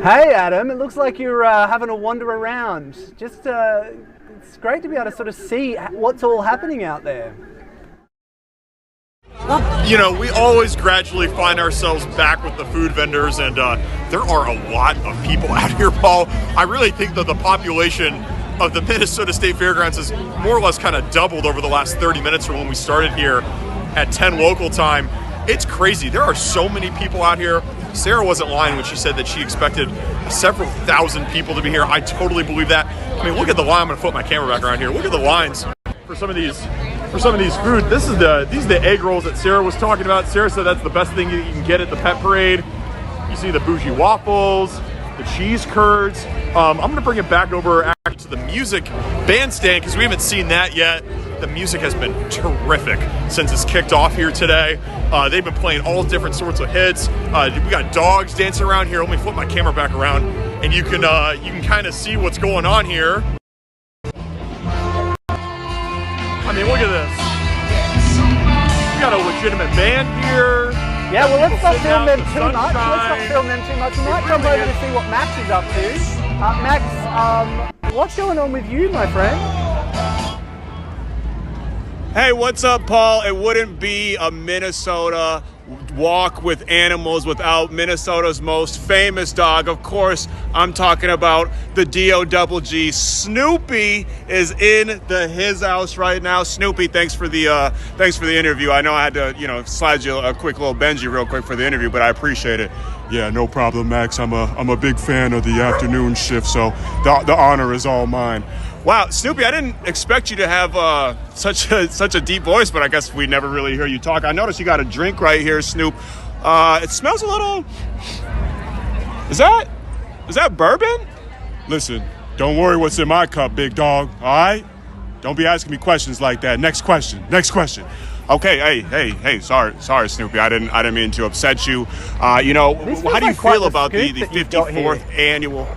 Speaker 5: Hey Adam, it looks like you're having a wander around. Just, it's great to be able to sort of see what's all happening out there.
Speaker 4: You know, we always gradually find ourselves back with the food vendors, and there are a lot of people out here, Paul. I really think that the population of the Minnesota State Fairgrounds has more or less kind of doubled over the last 30 minutes from when we started here at 10 local time. It's crazy. There are so many people out here. Sarah wasn't lying when she said that she expected several thousand people to be here. I totally believe that. I mean, look at the line. I'm going to flip my camera back around here. Look at the lines for some of these food. These are the egg rolls that Sarah was talking about. Sarah said that's the best thing you can get at the pet parade. You see the bougie waffles, the cheese curds. I'm going to bring it back over to the music bandstand because we haven't seen that yet. The music has been terrific since it's kicked off here today. They've been playing all different sorts of hits. We got dogs dancing around here. Let me flip my camera back around, and you can kind of see what's going on here. I mean, look at this. We got a legitimate band here.
Speaker 5: Yeah, well, let's not film them too much. We might jump over to see what Max is up to. Max, what's going on with you, my friend?
Speaker 8: Hey, what's up, Paul? It wouldn't be a Minnesota walk with animals without Minnesota's most famous dog. Of course, I'm talking about the D-O-double-G. Snoopy is in his house right now. Snoopy, thanks for the interview. I know I had to, slide you a quick little Benji real quick for the interview, but I appreciate it.
Speaker 6: Yeah, no problem, Max. I'm a big fan of the afternoon shift, so the honor is all mine.
Speaker 8: Wow, Snoopy, I didn't expect you to have such a deep voice, but I guess we never really hear you talk. I noticed you got a drink right here, Snoop. It smells a little... Is that bourbon?
Speaker 6: Listen, don't worry what's in my cup, big dog, all right? Don't be asking me questions like that. Next question.
Speaker 8: Okay, hey, sorry, Snoopy. I didn't mean to upset you. How do you feel about the 54th annual...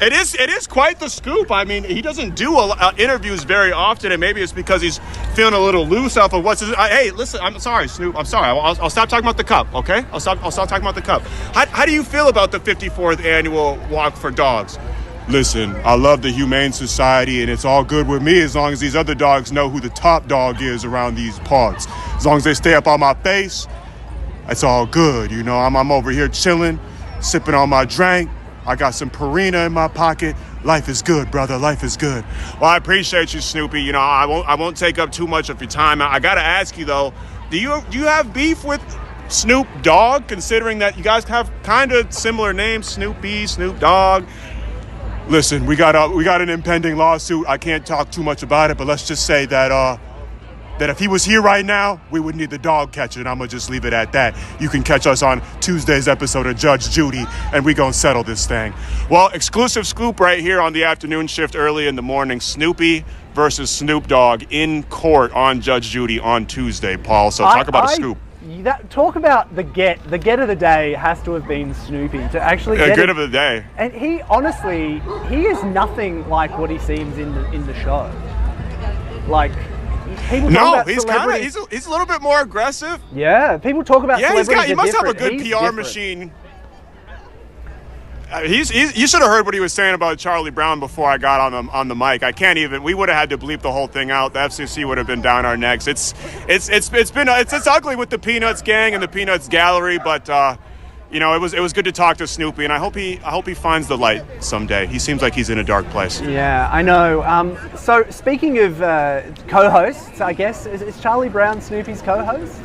Speaker 8: It is quite the scoop. I mean, he doesn't do interviews very often, and maybe it's because he's feeling a little loose off of what's his... Hey, listen, I'm sorry, Snoop. I'm sorry. I'll stop talking about the cup, okay? I'll stop talking about the cup. How do you feel about the 54th annual Walk for Dogs?
Speaker 6: Listen, I love the Humane Society, and it's all good with me as long as these other dogs know who the top dog is around these parts. As long as they stay up on my face, it's all good. I'm over here chilling, sipping on my drink. I got some Purina in my pocket. Life is good, brother. Life is good.
Speaker 8: Well, I appreciate you, Snoopy. I won't take up too much of your time. I gotta ask you though, do you have beef with Snoop Dogg, considering that you guys have kind of similar names, Snoopy, Snoop Dogg?
Speaker 6: Listen, we got an impending lawsuit. I can't talk too much about it, but let's just say that if he was here right now, we would need the dog catcher, and I'm going to just leave it at that. You can catch us on Tuesday's episode of Judge Judy, and we going to settle this thing.
Speaker 8: Well, exclusive scoop right here on the afternoon shift early in the morning. Snoopy versus Snoop Dogg in court on Judge Judy on Tuesday, Paul. So talk about a scoop.
Speaker 5: Talk about the get of the day has to have been Snoopy to actually get
Speaker 8: get of the day.
Speaker 5: And he honestly, he is nothing like what he seems in the show. Like...
Speaker 8: No, he's a little bit more aggressive.
Speaker 5: Yeah, people talk about celebrities.
Speaker 8: He must have a good PR machine. You should have heard what he was saying about Charlie Brown before I got on the mic. I can't even. We would have had to bleep the whole thing out. The FCC would have been down our necks. It's ugly with the Peanuts gang and the Peanuts gallery, but it was good to talk to Snoopy, and I hope he finds the light someday. He seems like he's in a dark place.
Speaker 5: Yeah, I know. So speaking of co-hosts, I guess is Charlie Brown Snoopy's co-host?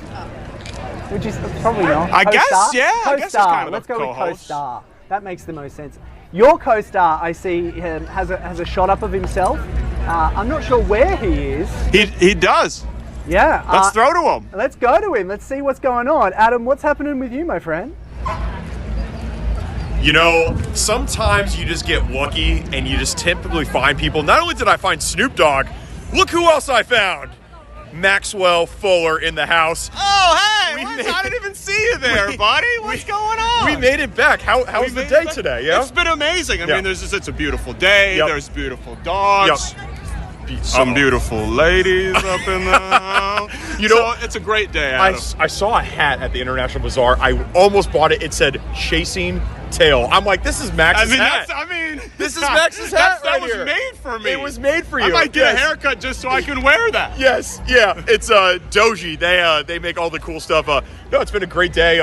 Speaker 5: Which is probably not.
Speaker 8: I guess, yeah.
Speaker 5: Co-star.
Speaker 8: I guess it's kind of
Speaker 5: Let's
Speaker 8: go
Speaker 5: with co-star. That makes the most sense. Your co-star, I see, has a shot up of himself. I'm not sure where he is.
Speaker 8: He does.
Speaker 5: Yeah.
Speaker 8: Let's throw to him.
Speaker 5: Let's go to him. Let's see what's going on. Adam, what's happening with you, my friend?
Speaker 4: Sometimes you just get lucky and you just typically find people. Not only did I find Snoop Dogg, look who else I found. Maxwell Fuller in the house.
Speaker 8: Oh, hey! I didn't even see you there, buddy. What's going on?
Speaker 4: We made it back. How was the day today? Yeah,
Speaker 8: it's been amazing. I mean, it's a beautiful day.
Speaker 4: Yep.
Speaker 8: There's beautiful dogs.
Speaker 4: Yep.
Speaker 8: Some beautiful ladies up in the house. It's a great day, Adam.
Speaker 4: I saw a hat at the International Bazaar. I almost bought it. It said "Chasing tail. I'm like, this is Max's hat. This is Max's hat
Speaker 8: that
Speaker 4: right
Speaker 8: was
Speaker 4: here.
Speaker 8: made for me.
Speaker 4: It was made for you.
Speaker 8: I might get a haircut just so I can wear that.
Speaker 4: Yes, yeah. It's Doji. They make all the cool stuff. No, it's been a great day.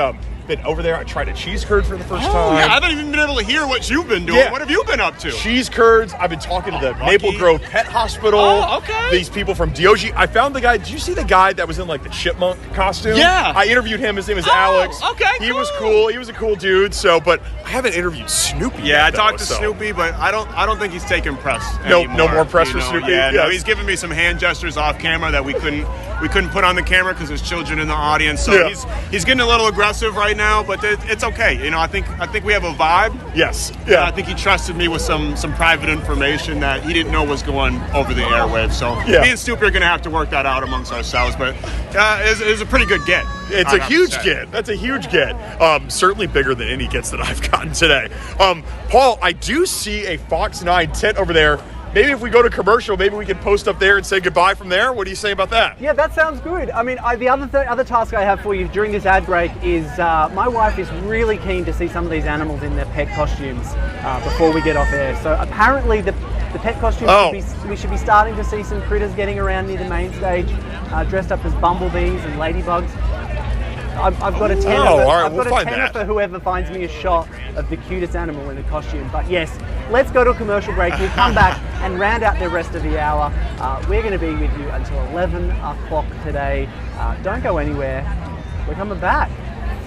Speaker 4: Been over there. I tried a cheese curd for the first time.
Speaker 8: Yeah, I haven't even been able to hear what you've been doing.
Speaker 4: Yeah.
Speaker 8: What have you been up to?
Speaker 4: Cheese curds. I've been talking to the Maple Grove Pet Hospital.
Speaker 8: Oh, okay.
Speaker 4: These people from DOG. I found the guy. Did you see the guy that was in like the chipmunk costume?
Speaker 8: Yeah.
Speaker 4: I interviewed him. His name is Alex.
Speaker 8: Okay,
Speaker 4: He was cool. He was a cool dude. So, but I haven't interviewed Snoopy.
Speaker 8: Yeah,
Speaker 4: yet,
Speaker 8: I talked to
Speaker 4: so.
Speaker 8: Snoopy, but I don't think he's taking press
Speaker 4: No
Speaker 8: anymore,
Speaker 4: more press for Snoopy?
Speaker 8: Yeah, no,
Speaker 4: Yes.
Speaker 8: he's giving me some hand gestures off camera that we couldn't put on the camera because there's children in the audience. So
Speaker 4: Yeah.
Speaker 8: he's getting a little aggressive right now, but it's okay. You know, I think we have a vibe.
Speaker 4: Yes.
Speaker 8: Yeah. And I think he trusted me with some private information that he didn't know was going over the airwaves. So me and Snoopy are going to have to work that out amongst ourselves. But it was a pretty good get.
Speaker 4: It's a huge get. That's a huge get. Certainly bigger than any gets that I've gotten today. Paul, I do see a Fox 9 tent over there. Maybe if we go to commercial, maybe we can post up there and say goodbye from there. What do you say about that?
Speaker 5: Yeah, that sounds good. I mean, the other task I have for you during this ad break is my wife is really keen to see some of these animals in their pet costumes before we get off air. So apparently the pet costumes, we should be starting to see some critters getting around near the main stage, dressed up as bumblebees and ladybugs. I've got a tenner. I've got a tenner for whoever finds me a shot of the cutest animal in a costume. But yes, let's go to a commercial break. We'll come back and round out the rest of the hour. We're going to be with you until 11 o'clock today. Don't go anywhere. We're coming back.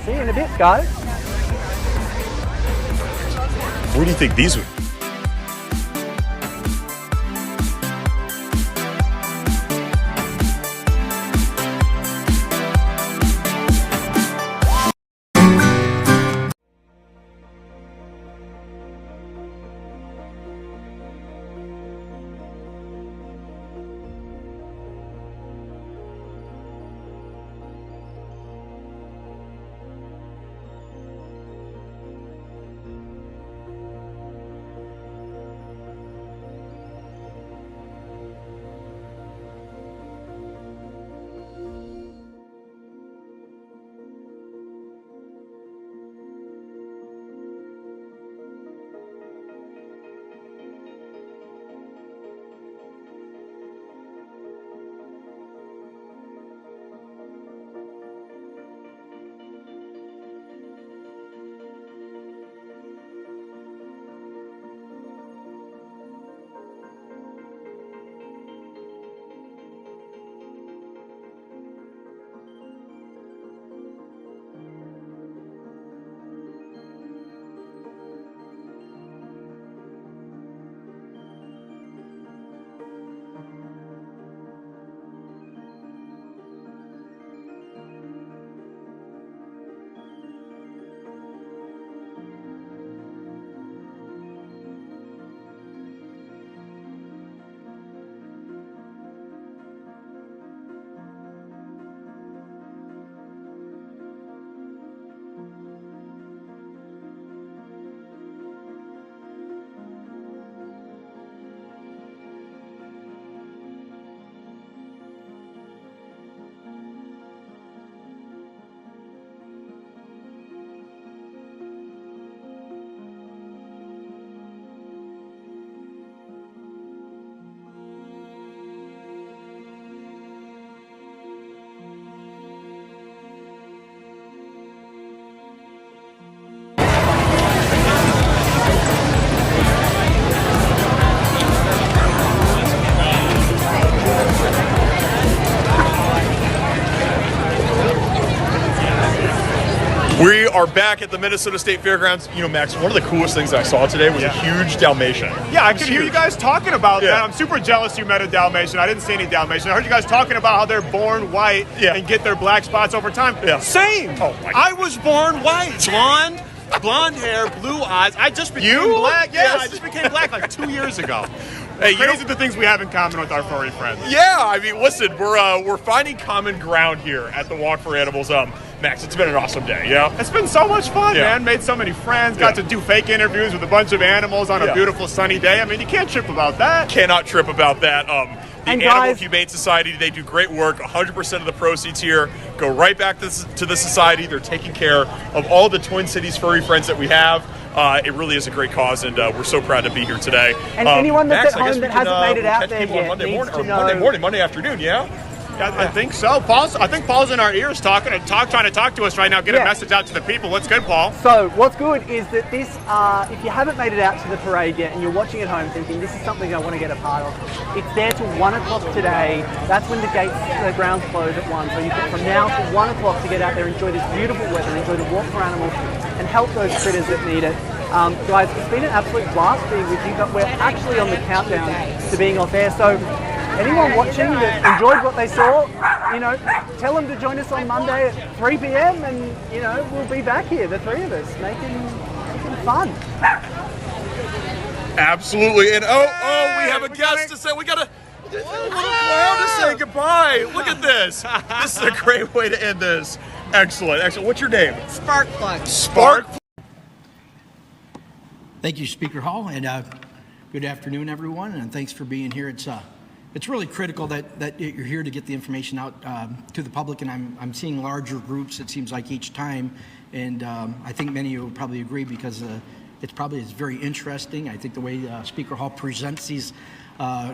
Speaker 5: See you in a bit, guys.
Speaker 4: Where do you think these would? We are back at the Minnesota State Fairgrounds. You know, Max, one of the coolest things I saw today was a huge Dalmatian.
Speaker 8: Yeah, I could hear you guys talking about that. I'm super jealous you met a Dalmatian. I didn't see any Dalmatian. I heard you guys talking about how they're born white and get their black spots over time.
Speaker 4: Yeah.
Speaker 8: Same.
Speaker 4: Oh, my God.
Speaker 8: I was born white. Blonde hair, blue eyes. I just became black. Yeah,
Speaker 4: Yes.
Speaker 8: I just became black like 2 years ago. Hey, crazy the things we have in common with our furry friends.
Speaker 4: Yeah, I mean, listen, we're finding common ground here at the Walk for Animals. Max, it's been an awesome day, yeah?
Speaker 8: It's been so much fun, man. Made so many friends. Got to do fake interviews with a bunch of animals on a beautiful sunny day. I mean, you can't trip about that.
Speaker 4: Cannot trip about that. The
Speaker 5: And
Speaker 4: Animal
Speaker 5: guys-
Speaker 4: Humane Society, they do great work. 100% of the proceeds here go right back to the society. They're taking care of all the Twin Cities furry friends that we have. It really is a great cause, and we're so proud to be here today.
Speaker 5: And anyone that's
Speaker 4: Max,
Speaker 5: at home that hasn't made it out there yet
Speaker 4: Monday
Speaker 5: needs
Speaker 4: morning,
Speaker 5: to
Speaker 4: or
Speaker 5: know.
Speaker 4: Monday afternoon, yeah?
Speaker 2: I think so. I think Paul's in our ears trying to talk to us right now, get a message out to the people. What's good, Paul?
Speaker 5: So what's good is that this, if you haven't made it out to the parade yet and you're watching at home thinking this is something I want to get a part of, it's there till 1 o'clock today. That's when the grounds close at 1. So you've got from now to 1 o'clock to get out there, enjoy this beautiful weather, enjoy the walk for animals, and help those critters that need it. Guys, it's been an absolute blast being with you, but we're actually on the countdown to being off air. So anyone watching that enjoyed what they saw, tell them to join us on Monday at 3 p.m. and, we'll be back here, the three of us, making fun.
Speaker 4: Absolutely. And we have a guest to say, we got a little clown to say goodbye. Look at this. This is a great way to end this. Excellent. What's your name?
Speaker 14: Sparkplug.
Speaker 4: Spark.
Speaker 14: Thank you, Speaker Hall, and good afternoon, everyone, and thanks for being here. It's really critical that you're here to get the information out to the public, and I'm seeing larger groups, it seems like, each time, and I think many of you will probably agree because it's very interesting. I think the way Speaker Hall presents these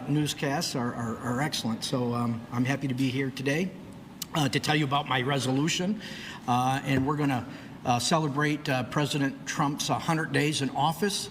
Speaker 14: newscasts are excellent, so I'm happy to be here today to tell you about my resolution, and we're going to celebrate President Trump's 100 days in office